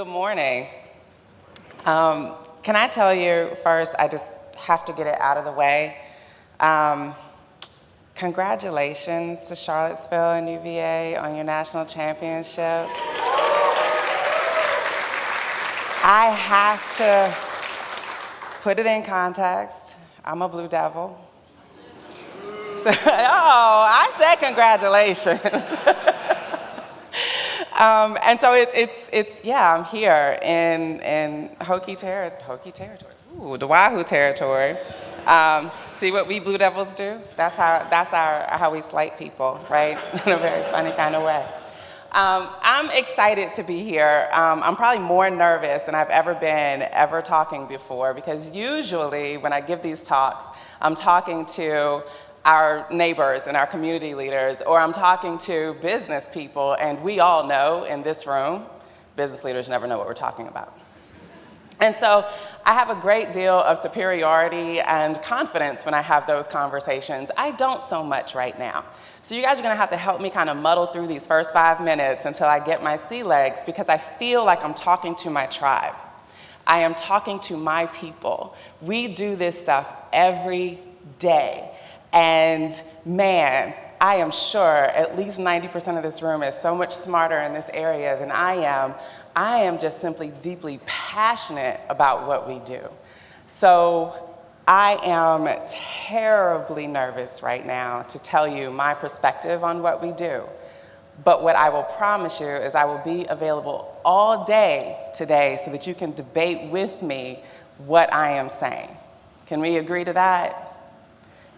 good morning. Can I tell you first, I just have to get it out of the way. Congratulations to Charlottesville and UVA on your national championship. I have to put it in context. I'm a Blue Devil. So, I said congratulations. And so I'm here in Hokie territory. Ooh, the Wahoo territory. See what we Blue Devils do? That's how we slight people, right? In a very funny kind of way. I'm excited to be here. I'm probably more nervous than I've ever been talking before, because usually when I give these talks, I'm talking to our neighbors and our community leaders, or I'm talking to business people, and we all know in this room, business leaders never know what we're talking about. And so I have a great deal of superiority and confidence when I have those conversations. I don't so much right now. So you guys are gonna have to help me kind of muddle through these first 5 minutes until I get my sea legs, because I feel like I'm talking to my tribe. I am talking to my people. We do this stuff every day. And man, I am sure at least 90% of this room is so much smarter in this area than I am. I am just simply deeply passionate about what we do. So I am terribly nervous right now to tell you my perspective on what we do. But what I will promise you is I will be available all day today so that you can debate with me what I am saying. Can we agree to that?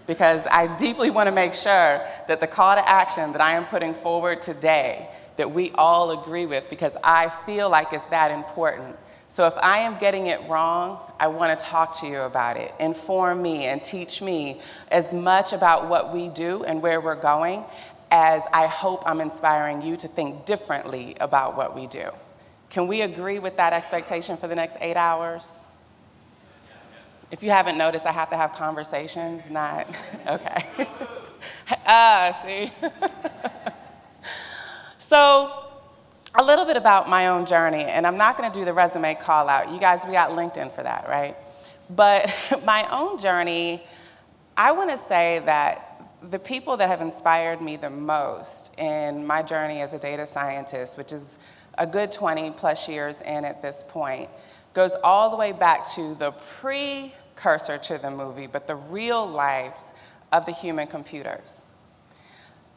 Because I deeply want to make sure that the call to action that I am putting forward today, that we all agree with, because I feel like it's that important. So if I am getting it wrong, I want to talk to you about it, inform me and teach me as much about what we do and where we're going as I hope I'm inspiring you to think differently about what we do. Can we agree with that expectation for the next 8 hours? If you haven't noticed, I have to have conversations, not, okay. See? So, a little bit about my own journey, and I'm not gonna do the resume call out. You guys, we got LinkedIn for that, right? But my own journey, I wanna say that the people that have inspired me the most in my journey as a data scientist, which is a good 20 plus years in at this point, goes all the way back to the precursor to the movie, but the real lives of the human computers.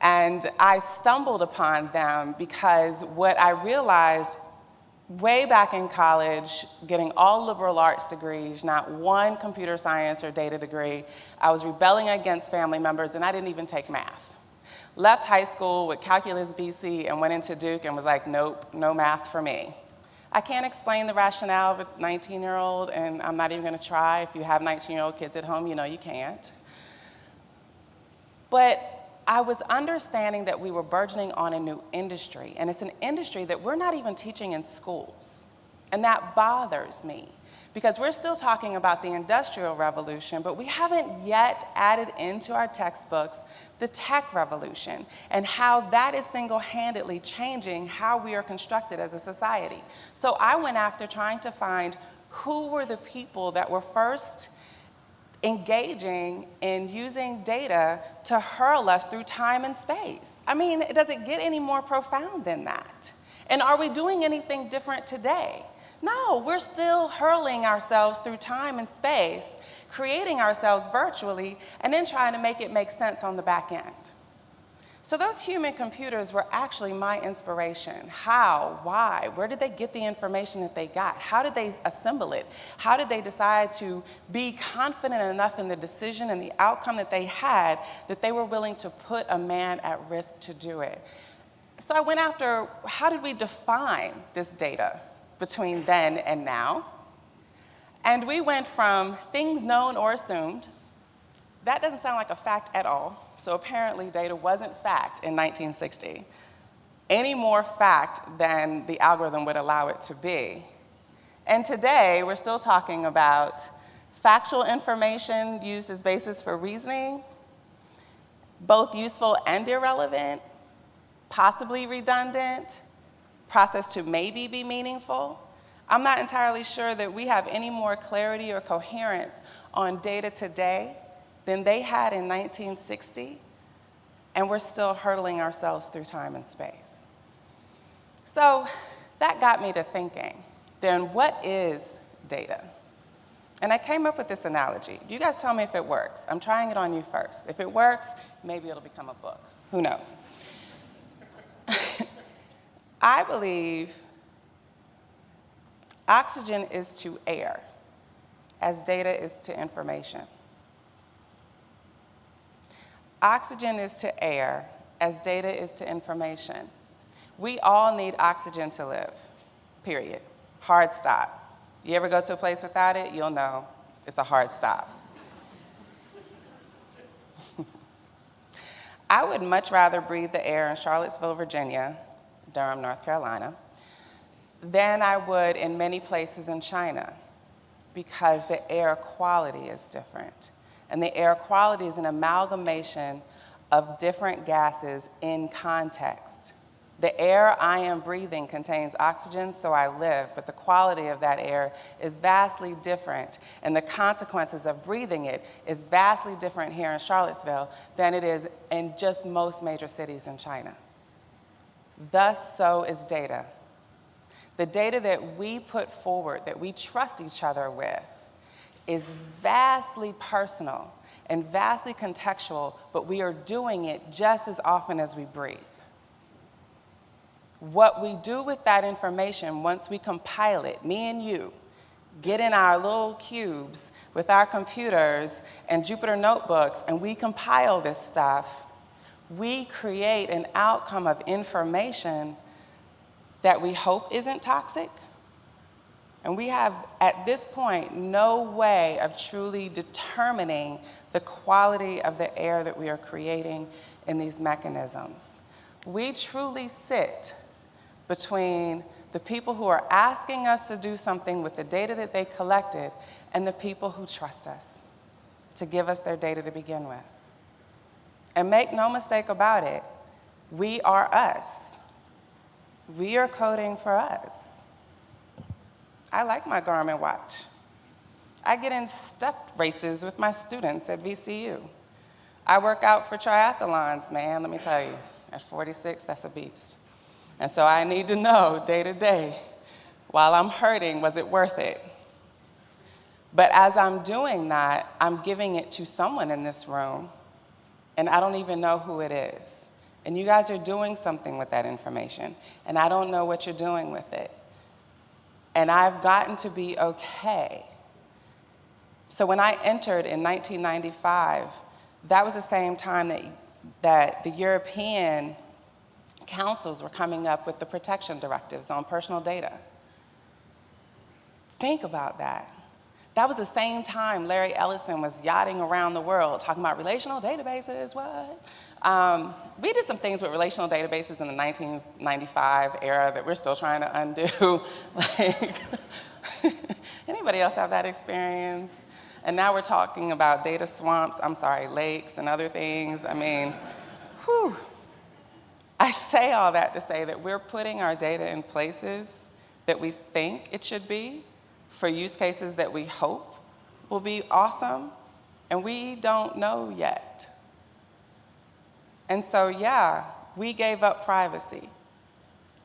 And I stumbled upon them because what I realized way back in college, getting all liberal arts degrees, not one computer science or data degree, I was rebelling against family members, and I didn't even take math. Left high school with calculus BC and went into Duke and was like, nope, no math for me. I can't explain the rationale of a 19-year-old, and I'm not even gonna try. If you have 19-year-old kids at home, you know you can't. But I was understanding that we were burgeoning on a new industry, and it's an industry that we're not even teaching in schools. And that bothers me, because we're still talking about the Industrial Revolution, but we haven't yet added into our textbooks the tech revolution and how that is single-handedly changing how we are constructed as a society. So I went after trying to find who were the people that were first engaging in using data to hurl us through time and space. I mean, does it get any more profound than that? And are we doing anything different today? No, we're still hurling ourselves through time and space, creating ourselves virtually, and then trying to make it make sense on the back end. So those human computers were actually my inspiration. How? Why? Where did they get the information that they got? How did they assemble it? How did they decide to be confident enough in the decision and the outcome that they had that they were willing to put a man at risk to do it? So I went after, how did we define this data between then and now? And we went from things known or assumed. That doesn't sound like a fact at all. So apparently data wasn't fact in 1960. Any more fact than the algorithm would allow it to be. And today, we're still talking about factual information used as basis for reasoning, both useful and irrelevant, possibly redundant, processed to maybe be meaningful. I'm not entirely sure that we have any more clarity or coherence on data today than they had in 1960, and we're still hurtling ourselves through time and space. So that got me to thinking, then what is data? And I came up with this analogy. You guys tell me if it works. I'm trying it on you first. If it works, maybe it'll become a book. Who knows? I believe oxygen is to air as data is to information. Oxygen is to air as data is to information. We all need oxygen to live, period. Hard stop. You ever go to a place without it, you'll know it's a hard stop. I would much rather breathe the air in Charlottesville, Virginia, Durham, North Carolina, than I would in many places in China, because the air quality is different. And the air quality is an amalgamation of different gases in context. The air I am breathing contains oxygen, so I live, but the quality of that air is vastly different, and the consequences of breathing it is vastly different here in Charlottesville than it is in just most major cities in China. Thus, so is data. The data that we put forward, that we trust each other with, is vastly personal and vastly contextual, but we are doing it just as often as we breathe. What we do with that information once we compile it, me and you, get in our little cubes with our computers and Jupyter notebooks, and we compile this stuff, we create an outcome of information that we hope isn't toxic. And we have, at this point, no way of truly determining the quality of the air that we are creating in these mechanisms. We truly sit between the people who are asking us to do something with the data that they collected and the people who trust us to give us their data to begin with. And make no mistake about it, we are us. We are coding for us. I like my Garmin watch. I get in step races with my students at VCU. I work out for triathlons, man, let me tell you. At 46, that's a beast. And so I need to know day to day, while I'm hurting, was it worth it? But as I'm doing that, I'm giving it to someone in this room, and I don't even know who it is. And you guys are doing something with that information, and I don't know what you're doing with it. And I've gotten to be okay. So when I entered in 1995, that was the same time that the European councils were coming up with the protection directives on personal data. Think about that. That was the same time Larry Ellison was yachting around the world talking about relational databases, what? We did some things with relational databases in the 1995 era that we're still trying to undo. Like, anybody else have that experience? And now we're talking about data swamps, lakes and other things. I mean, whew. I say all that to say that we're putting our data in places that we think it should be for use cases that we hope will be awesome, and we don't know yet. And so, yeah, we gave up privacy.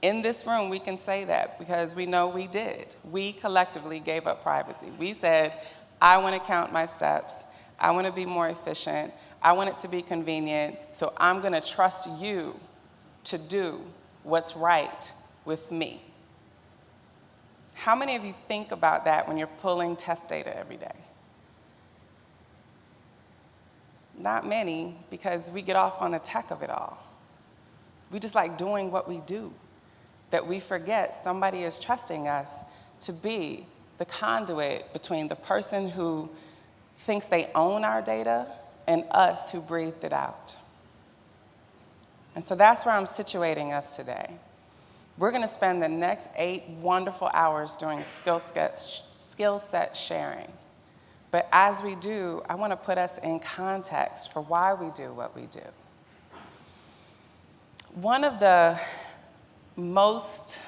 In this room, we can say that because we know we did. We collectively gave up privacy. We said, I want to count my steps. I want to be more efficient. I want it to be convenient. So I'm going to trust you to do what's right with me. How many of you think about that when you're pulling test data every day? Not many, because we get off on the tech of it all. We just like doing what we do, that we forget somebody is trusting us to be the conduit between the person who thinks they own our data and us who breathed it out. And so that's where I'm situating us today. We're going to spend the next 8 wonderful hours doing skill set sharing. But as we do, I want to put us in context for why we do what we do. One of the most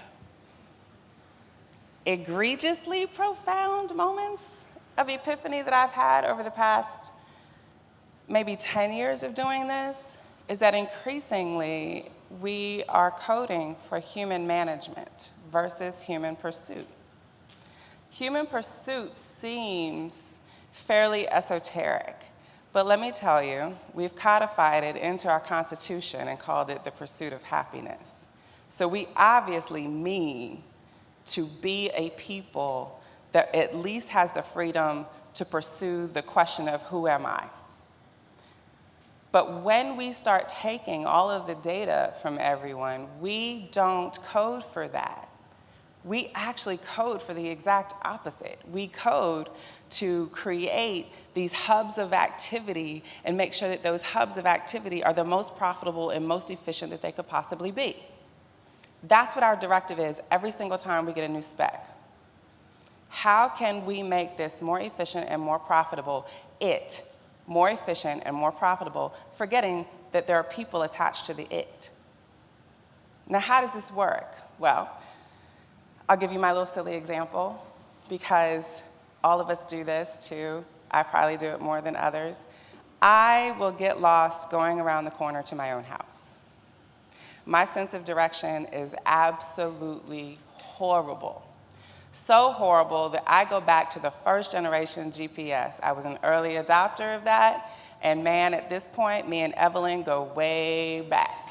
egregiously profound moments of epiphany that I've had over the past maybe 10 years of doing this is that increasingly we are coding for human management versus human pursuit. Human pursuit seems fairly esoteric, but let me tell you, we've codified it into our Constitution and called it the pursuit of happiness. So we obviously mean to be a people that at least has the freedom to pursue the question of who am I? But when we start taking all of the data from everyone, we don't code for that. We actually code for the exact opposite. We code to create these hubs of activity and make sure that those hubs of activity are the most profitable and most efficient that they could possibly be. That's what our directive is every single time we get a new spec. How can we make this more efficient and more profitable? More efficient and more profitable, forgetting that there are people attached to the it. Now, how does this work? Well, I'll give you my little silly example, because all of us do this too. I probably do it more than others. I will get lost going around the corner to my own house. My sense of direction is absolutely horrible. So horrible that I go back to the first generation GPS. I was an early adopter of that, and man, at this point, me and Evelyn go way back.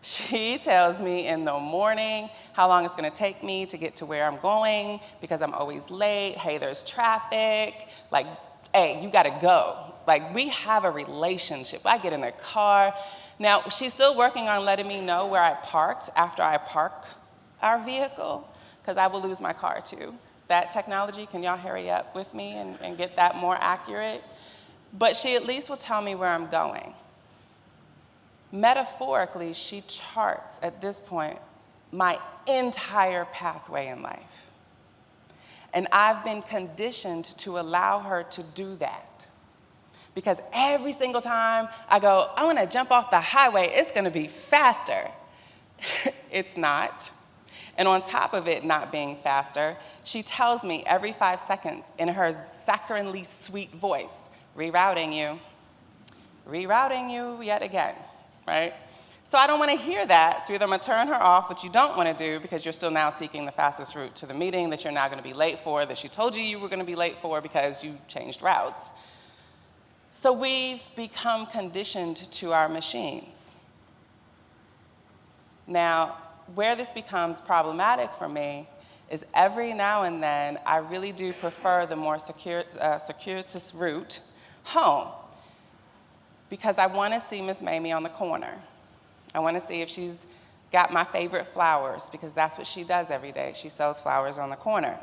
She tells me in the morning how long it's gonna take me to get to where I'm going because I'm always late. Hey, there's traffic. Like, hey, you gotta go. Like, we have a relationship. I get in the car. Now, she's still working on letting me know where I parked after I park our vehicle, because I will lose my car too. That technology, can y'all hurry up with me and get that more accurate? But she at least will tell me where I'm going. Metaphorically, she charts, at this point, my entire pathway in life. And I've been conditioned to allow her to do that. Because every single time I go, I wanna jump off the highway, it's gonna be faster. It's not. And on top of it not being faster, she tells me every 5 seconds in her saccharinely sweet voice, rerouting you yet again, right? So I don't want to hear that, so either I'm going to turn her off, which you don't want to do because you're still now seeking the fastest route to the meeting that you're now going to be late for, that she told you were going to be late for because you changed routes. So we've become conditioned to our machines. Now, where this becomes problematic for me is every now and then I really do prefer the more circuitous route home, because I want to see Miss Mamie on the corner. I want to see if she's got my favorite flowers, because that's what she does every day. She sells flowers on the corner.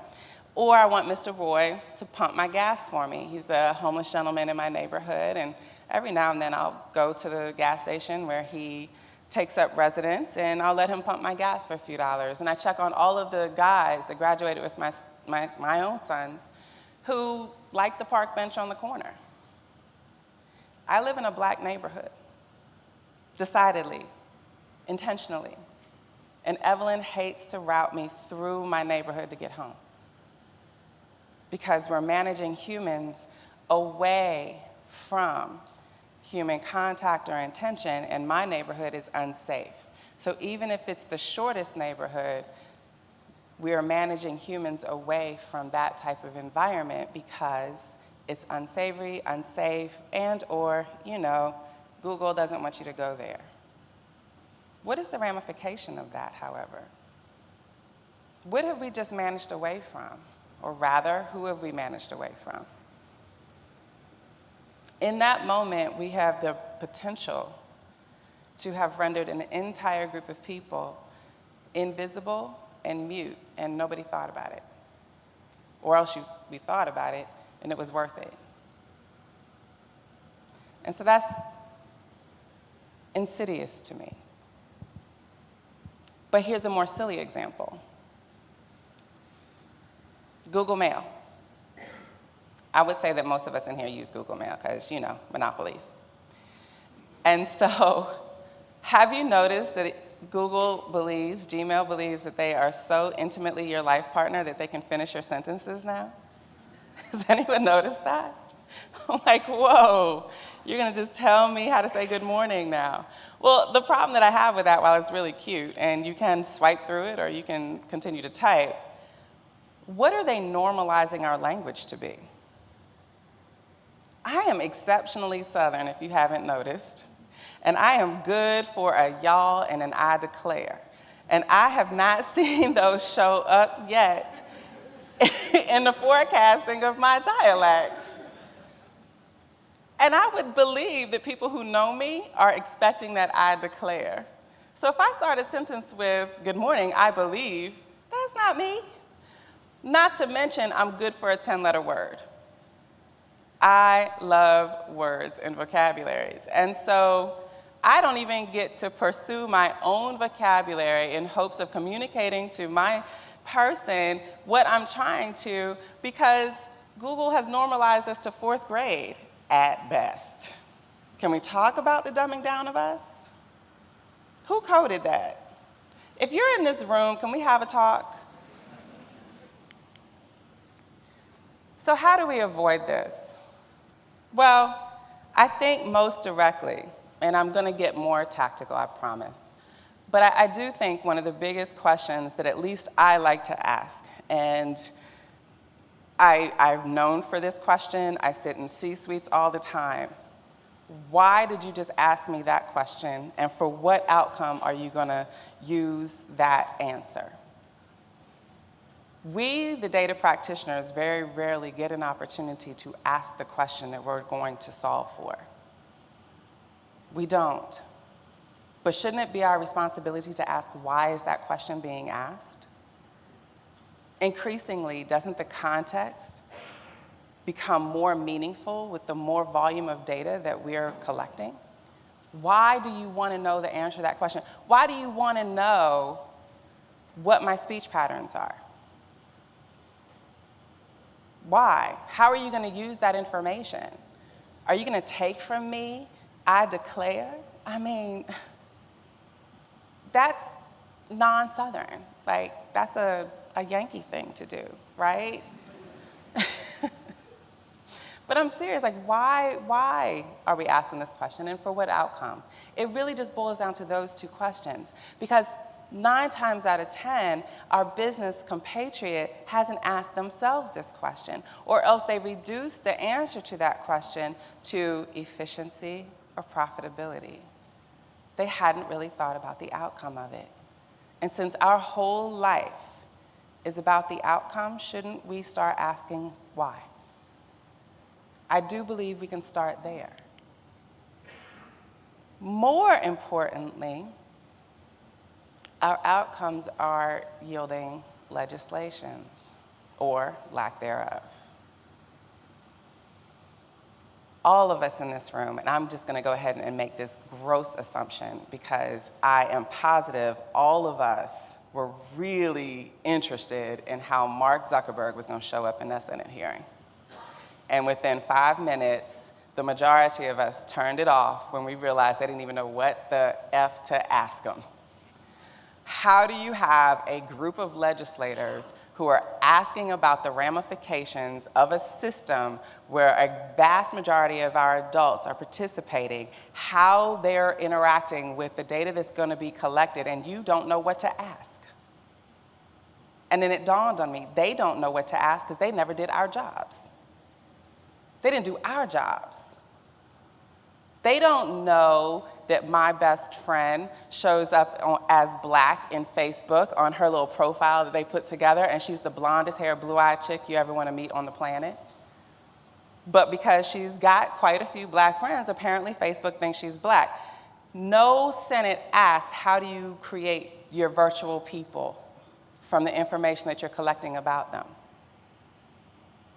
Or I want Mr. Roy to pump my gas for me. He's the homeless gentleman in my neighborhood, and every now and then I'll go to the gas station where he takes up residence, and I'll let him pump my gas for a few dollars. And I check on all of the guys that graduated with my own sons who like the park bench on the corner. I live in a black neighborhood, decidedly, intentionally. And Evelyn hates to route me through my neighborhood to get home, because we're managing humans away from human contact or intention, and my neighborhood is unsafe. So even if it's the shortest neighborhood, we are managing humans away from that type of environment because it's unsavory, unsafe, and or, Google doesn't want you to go there. What is the ramification of that, however? What have we just managed away from? Or rather, who have we managed away from? In that moment, we have the potential to have rendered an entire group of people invisible and mute, and nobody thought about it. Or else we thought about it, and it was worth it. And so that's insidious to me. But here's a more silly example. Google Mail. I would say that most of us in here use Google Mail because, monopolies. And so, have you noticed that Gmail believes that they are so intimately your life partner that they can finish your sentences now? Has anyone noticed that? I'm like, whoa, you're gonna just tell me how to say good morning now. Well, the problem that I have with that, while it's really cute, and you can swipe through it or you can continue to type, what are they normalizing our language to be? I am exceptionally Southern, if you haven't noticed, and I am good for a y'all and an I declare. And I have not seen those show up yet in the forecasting of my dialects. And I would believe that people who know me are expecting that I declare. So if I start a sentence with, good morning, I believe, that's not me. Not to mention, I'm good for a 10-letter word. I love words and vocabularies. And so I don't even get to pursue my own vocabulary in hopes of communicating to my person what I'm trying to, because Google has normalized us to 4th grade at best. Can we talk about the dumbing down of us? Who coded that? If you're in this room, can we have a talk? So how do we avoid this? Well, I think most directly, and I'm going to get more tactical, I promise, but I do think one of the biggest questions that at least I like to ask, and I've known for this question, I sit in C-suites all the time. Why did you just ask me that question, and for what outcome are you going to use that answer? We, the data practitioners, very rarely get an opportunity to ask the question that we're going to solve for. We don't. But shouldn't it be our responsibility to ask, why is that question being asked? Increasingly, doesn't the context become more meaningful with the more volume of data that we're collecting? Why do you want to know the answer to that question? Why do you want to know what my speech patterns are? Why? How are you going to use that information? Are you going to take from me, I declare? I mean, that's non-Southern. Like, that's a Yankee thing to do, right? But I'm serious, like, why are we asking this question, and for what outcome? It really just boils down to those two questions, because 9 times out of 10, our business compatriot hasn't asked themselves this question, or else they reduce the answer to that question to efficiency or profitability. They hadn't really thought about the outcome of it. And since our whole life is about the outcome, shouldn't we start asking why? I do believe we can start there. More importantly, our outcomes are yielding legislations, or lack thereof. All of us in this room, and I'm just gonna go ahead and make this gross assumption because I am positive all of us were really interested in how Mark Zuckerberg was gonna show up in that Senate hearing. And within 5 minutes, the majority of us turned it off when we realized they didn't even know what the F to ask him. How do you have a group of legislators who are asking about the ramifications of a system where a vast majority of our adults are participating, how they're interacting with the data that's going to be collected, and you don't know what to ask? And then it dawned on me, they don't know what to ask because they never did our jobs. They didn't do our jobs. They don't know that my best friend shows up as Black in Facebook on her little profile that they put together, and she's the blondest hair, blue-eyed chick you ever want to meet on the planet. But because she's got quite a few Black friends, apparently Facebook thinks she's Black. No Senate asked, how do you create your virtual people from the information that you're collecting about them?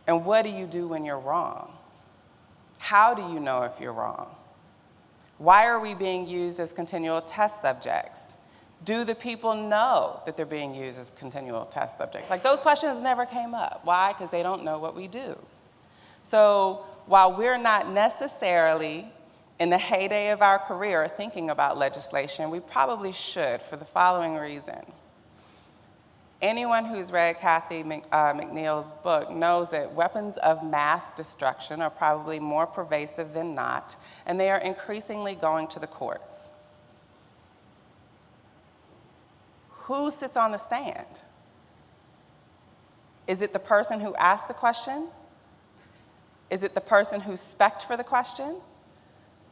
And what do you do when you're wrong? How do you know if you're wrong? Why are we being used as continual test subjects? Do the people know that they're being used as continual test subjects? Like, those questions never came up. Why? Because they don't know what we do. So while we're not necessarily In the heyday of our career thinking about legislation, we probably should for the following reason. Anyone who's read Kathy McNeil's book knows that weapons of math destruction are probably more pervasive than not, and they are increasingly going to the courts. Who sits on the stand? Is it the person who asked the question? Is it the person who spec'd for the question?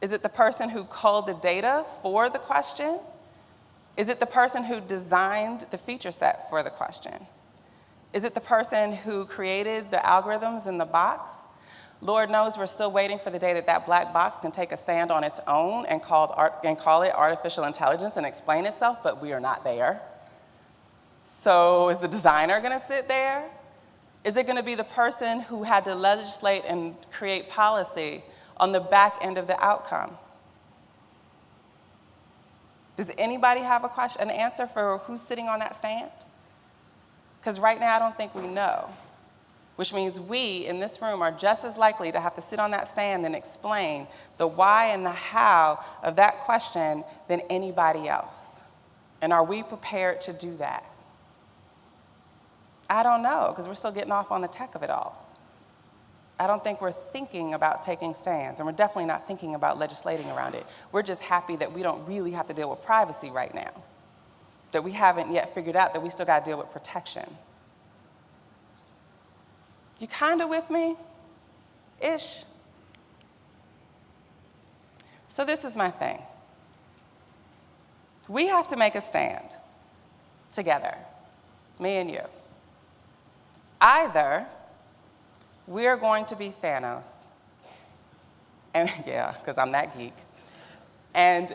Is it the person who culled the data for the question? Is it the person who designed the feature set for the question? Is it the person who created the algorithms in the box? Lord knows we're still waiting for the day that that black box can take a stand on its own and call it artificial intelligence and explain itself, but we are not there. So is the designer gonna sit there? Is it gonna be the person who had to legislate and create policy on the back end of the outcome? Does anybody have an answer for who's sitting on that stand? Because right now I don't think we know, which means we in this room are just as likely to have to sit on that stand and explain the why and the how of that question than anybody else. And are we prepared to do that? I don't know, because we're still getting off on the tech of it all. I don't think we're thinking about taking stands, and we're definitely not thinking about legislating around it. We're just happy that we don't really have to deal with privacy right now, that we haven't yet figured out that we still got to deal with protection. You kind of with me? Ish. So this is my thing. We have to make a stand together, me and you. Either we're going to be Thanos, and yeah, because I'm that geek, and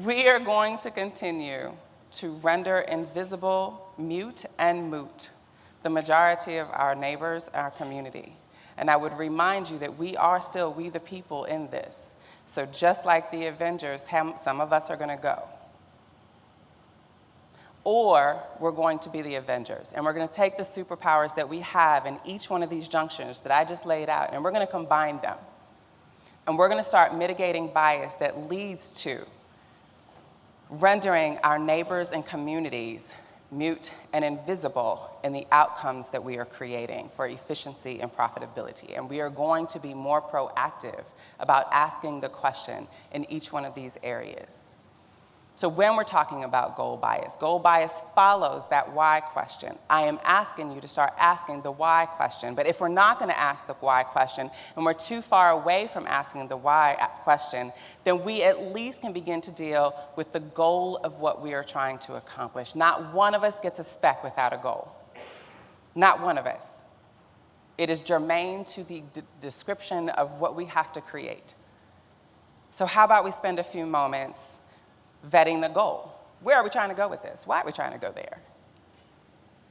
we are going to continue to render invisible, mute, and moot the majority of our neighbors, our community. And I would remind you that we are still we the people in this. So just like the Avengers, some of us are gonna go. Or we're going to be the Avengers, and we're gonna take the superpowers that we have in each one of these junctions that I just laid out, and we're gonna combine them. And we're gonna start mitigating bias that leads to rendering our neighbors and communities mute and invisible in the outcomes that we are creating for efficiency and profitability. And we are going to be more proactive about asking the question in each one of these areas. So when we're talking about goal bias follows that why question. I am asking you to start asking the why question. But if we're not going to ask the why question, and we're too far away from asking the why question, then we at least can begin to deal with the goal of what we are trying to accomplish. Not one of us gets a speck without a goal. Not one of us. It is germane to the description of what we have to create. So how about we spend a few moments vetting the goal. Where are we trying to go with this? Why are we trying to go there?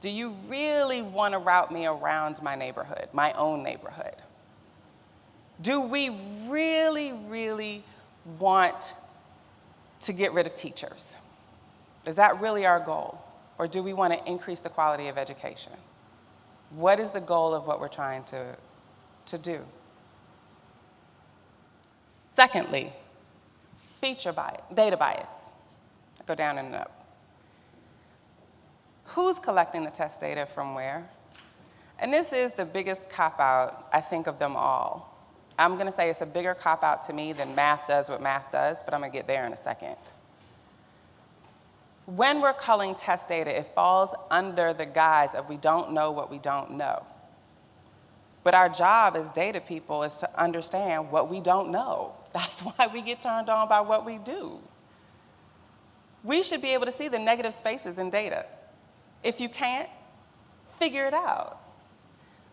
Do you really want to route me around my neighborhood, my own neighborhood? Do we really, really want to get rid of teachers? Is that really our goal? Or do we want to increase the quality of education? What is the goal of what we're trying to do? Secondly, feature bias, data bias. Go down and up. Who's collecting the test data from where? And this is the biggest cop-out, I think, of them all. I'm gonna say it's a bigger cop-out to me than math does what math does, but I'm gonna get there in a second. When we're culling test data, it falls under the guise of we don't know what we don't know. But our job as data people is to understand what we don't know. That's why we get turned on by what we do. We should be able to see the negative spaces in data. If you can't, figure it out.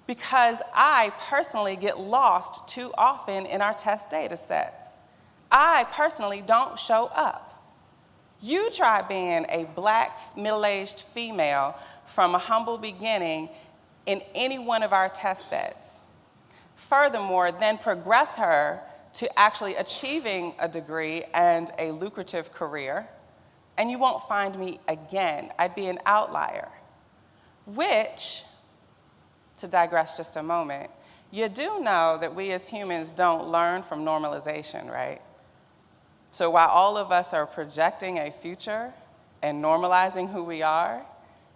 Because I personally get lost too often in our test data sets. I personally don't show up. You try being a black, middle-aged female from a humble beginning in any one of our test beds. Furthermore, then progress her to actually achieving a degree and a lucrative career, and you won't find me again. I'd be an outlier. Which, to digress just a moment, you do know that we as humans don't learn from normalization, right? So while all of us are projecting a future and normalizing who we are,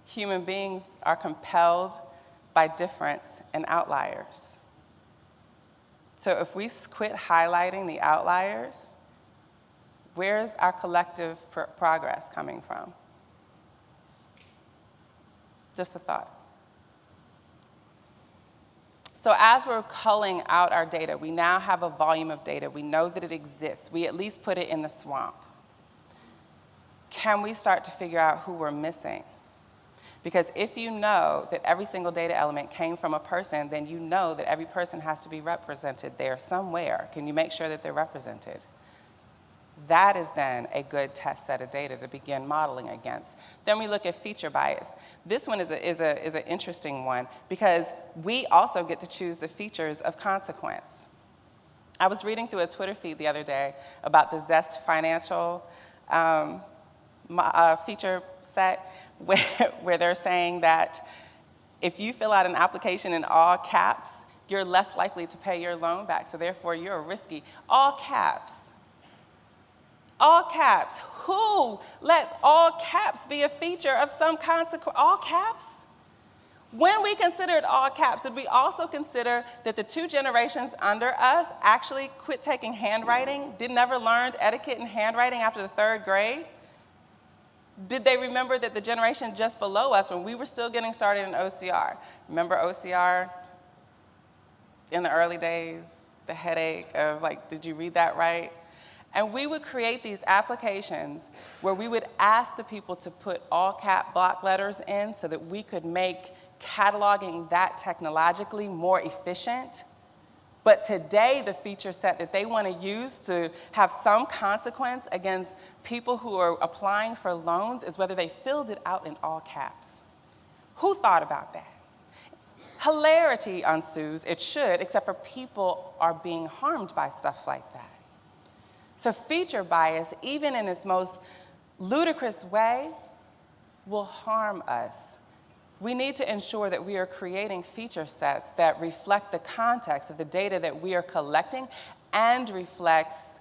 human beings are compelled by difference and outliers. So if we quit highlighting the outliers, where's our collective progress coming from? Just a thought. So as we're culling out our data, we now have a volume of data. We know that it exists. We at least put it in the swamp. Can we start to figure out who we're missing? Because if you know that every single data element came from a person, then you know that every person has to be represented there somewhere. Can you make sure that they're represented? That is then a good test set of data to begin modeling against. Then we look at feature bias. This one is an interesting one because we also get to choose the features of consequence. I was reading through a Twitter feed the other day about the Zest financial feature set where they're saying that if you fill out an application in all caps, you're less likely to pay your loan back, so therefore you're risky. All caps. All caps. Who let all caps be a feature of some consequence? All caps? When we considered all caps, did we also consider that the 2 generations under us actually quit taking handwriting, never learned etiquette in handwriting after the 3rd grade? Did they remember that the generation just below us, when we were still getting started in OCR, remember OCR in the early days, the headache of like, did you read that right? And we would create these applications where we would ask the people to put all cap block letters in so that we could make cataloging that technologically more efficient. But today, the feature set that they want to use to have some consequence against people who are applying for loans is whether they filled it out in all caps. Who thought about that? Hilarity ensues, it should, except for people are being harmed by stuff like that. So feature bias, even in its most ludicrous way, will harm us. We need to ensure that we are creating feature sets that reflect the context of the data that we are collecting and reflects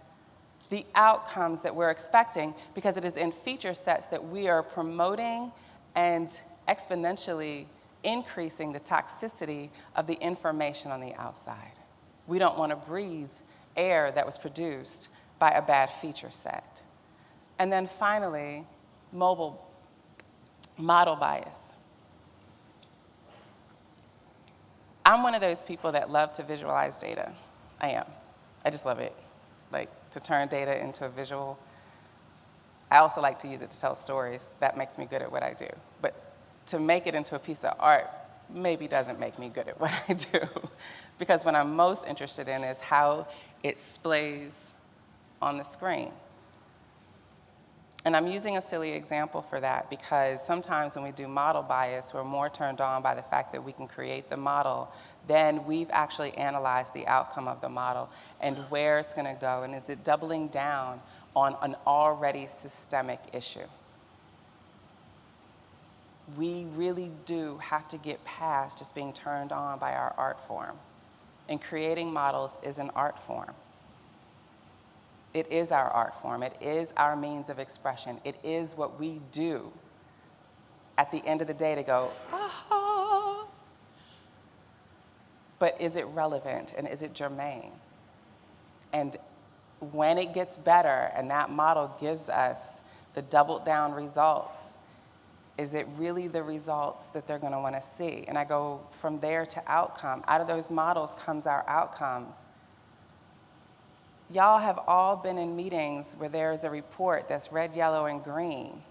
the outcomes that we're expecting, because it is in feature sets that we are promoting and exponentially increasing the toxicity of the information on the outside. We don't want to breathe air that was produced by a bad feature set. And then finally, model bias. I'm one of those people that love to visualize data. I am. I just love it. Like, to turn data into a visual. I also like to use it to tell stories. That makes me good at what I do. But to make it into a piece of art maybe doesn't make me good at what I do. Because what I'm most interested in is how it displays on the screen. And I'm using a silly example for that because sometimes when we do model bias, we're more turned on by the fact that we can create the model than we've actually analyzed the outcome of the model and where it's going to go, and is it doubling down on an already systemic issue. We really do have to get past just being turned on by our art form. And creating models is an art form. It is our art form. It is our means of expression. It is what we do at the end of the day to go, ah. But is it relevant and is it germane? And when it gets better and that model gives us the doubled down results, is it really the results that they're going to want to see? And I go from there to outcome. Out of those models comes our outcomes. Y'all have all been in meetings where there's a report that's red, yellow, and green.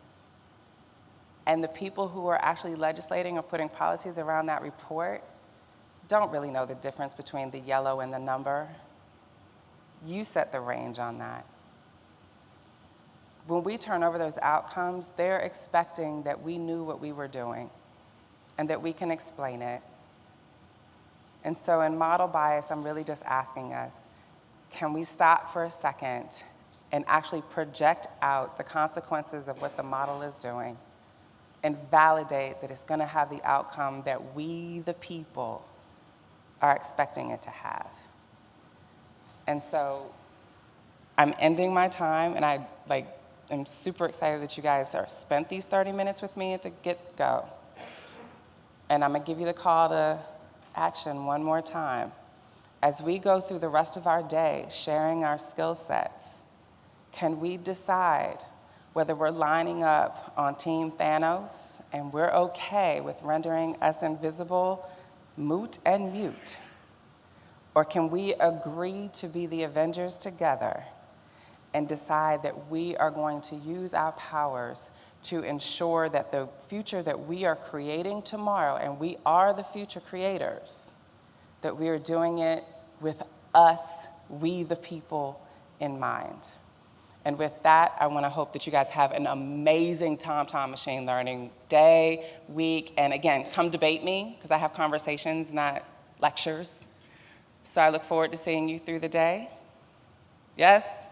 And the people who are actually legislating or putting policies around that report don't really know the difference between the yellow and the number. You set the range on that. When we turn over those outcomes, they're expecting that we knew what we were doing and that we can explain it. And so in model bias, I'm really just asking us, can we stop for a second and actually project out the consequences of what the model is doing and validate that it's going to have the outcome that we, the people, are expecting it to have? And so I'm ending my time, and I am super excited that you guys are spent these 30 minutes with me to get go. And I'm gonna give you the call to action one more time. As we go through the rest of our day sharing our skill sets, can we decide whether we're lining up on Team Thanos and we're okay with rendering us invisible, moot and mute? Or can we agree to be the Avengers together and decide that we are going to use our powers to ensure that the future that we are creating tomorrow, and we are the future creators, that we are doing it with us, we the people, in mind? And with that, I want to hope that you guys have an amazing TomTom machine learning day, week, and again, come debate me, because I have conversations, not lectures. So I look forward to seeing you through the day. Yes?